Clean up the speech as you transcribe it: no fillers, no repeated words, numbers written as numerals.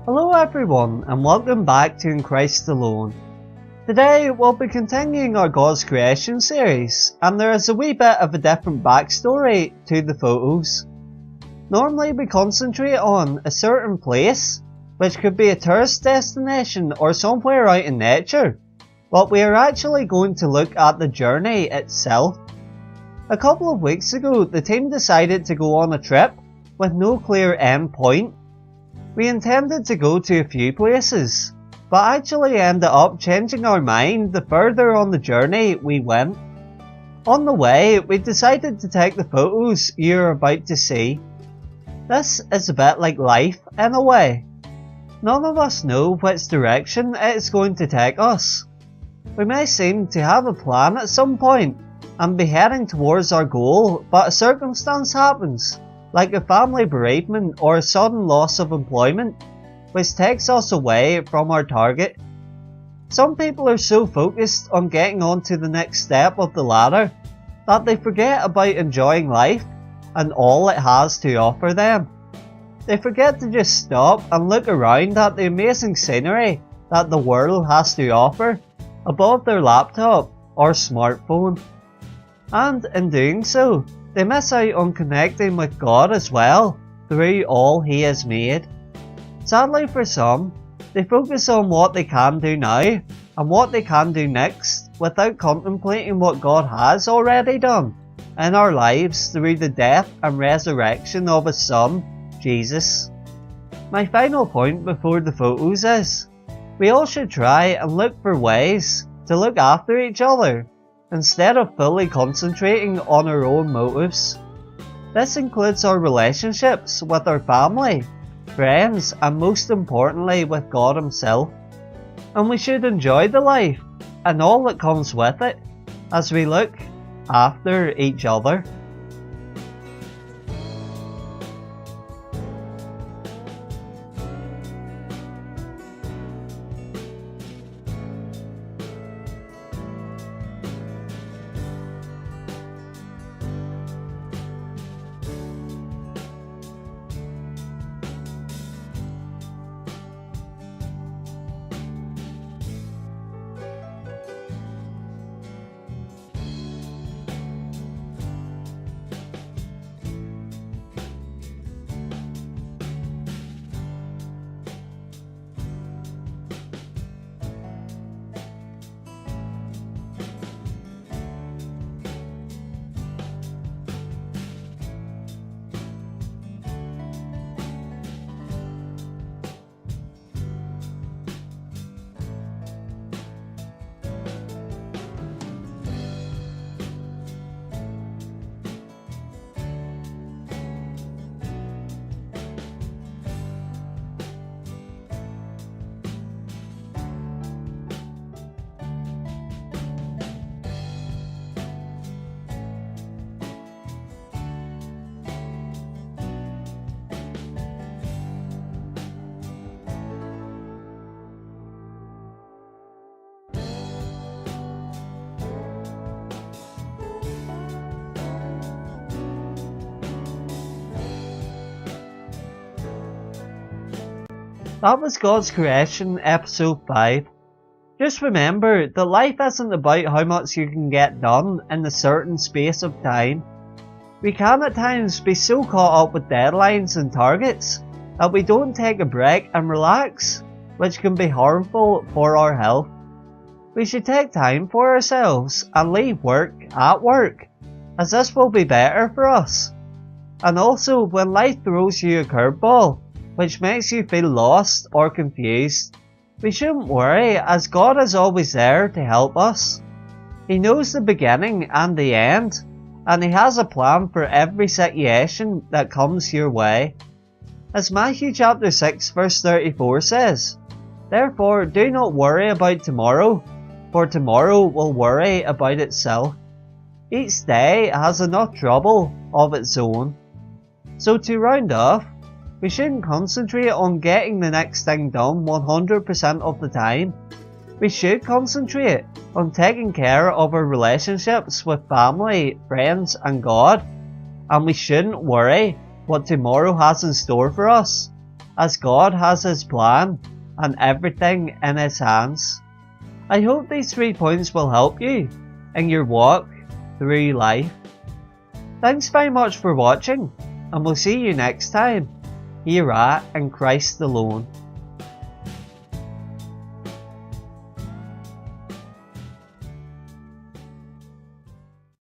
Hello everyone and welcome back to In Christ Alone. Today we'll be continuing our God's Creation series, and there is a wee bit of a different backstory to the photos. Normally we concentrate on a certain place, which could be a tourist destination or somewhere out in nature, but we are actually going to look at the journey itself. A couple of weeks ago the team decided to go on a trip with no clear end point. We intended to go to a few places, but actually ended up changing our mind the further on the journey we went. On the way, we decided to take the photos you're about to see. This is a bit like life in a way. None of us know which direction it is going to take us. We may seem to have a plan at some point and be heading towards our goal, but a circumstance happens, like a family bereavement or a sudden loss of employment, which takes us away from our target. Some people are so focused on getting on to the next step of the ladder that they forget about enjoying life and all it has to offer them. They forget to just stop and look around at the amazing scenery that the world has to offer above their laptop or smartphone. And in doing so, they miss out on connecting with God as well through all He has made. Sadly for some, they focus on what they can do now and what they can do next without contemplating what God has already done in our lives through the death and resurrection of His Son, Jesus. My final point before the photos is, we all should try and look for ways to look after each other, instead of fully concentrating on our own motives. This includes our relationships with our family, friends, and most importantly with God Himself. And we should enjoy the life and all that comes with it as we look after each other. That was God's Creation, episode 5. Just remember that life isn't about how much you can get done in a certain space of time. We can at times be so caught up with deadlines and targets that we don't take a break and relax, which can be harmful for our health. We should take time for ourselves and leave work at work, as this will be better for us. And also, when life throws you a curveball, which makes you feel lost or confused, we shouldn't worry, as God is always there to help us. He knows the beginning and the end, and He has a plan for every situation that comes your way. As Matthew chapter 6 verse 34 says, "Therefore do not worry about tomorrow, for tomorrow will worry about itself. Each day has enough trouble of its own." So to round off, we shouldn't concentrate on getting the next thing done 100% of the time. We should concentrate on taking care of our relationships with family, friends and God. And we shouldn't worry what tomorrow has in store for us, as God has His plan and everything in His hands. I hope these 3 points will help you in your walk through life. Thanks very much for watching, and we'll see you next time here at In Christ Alone.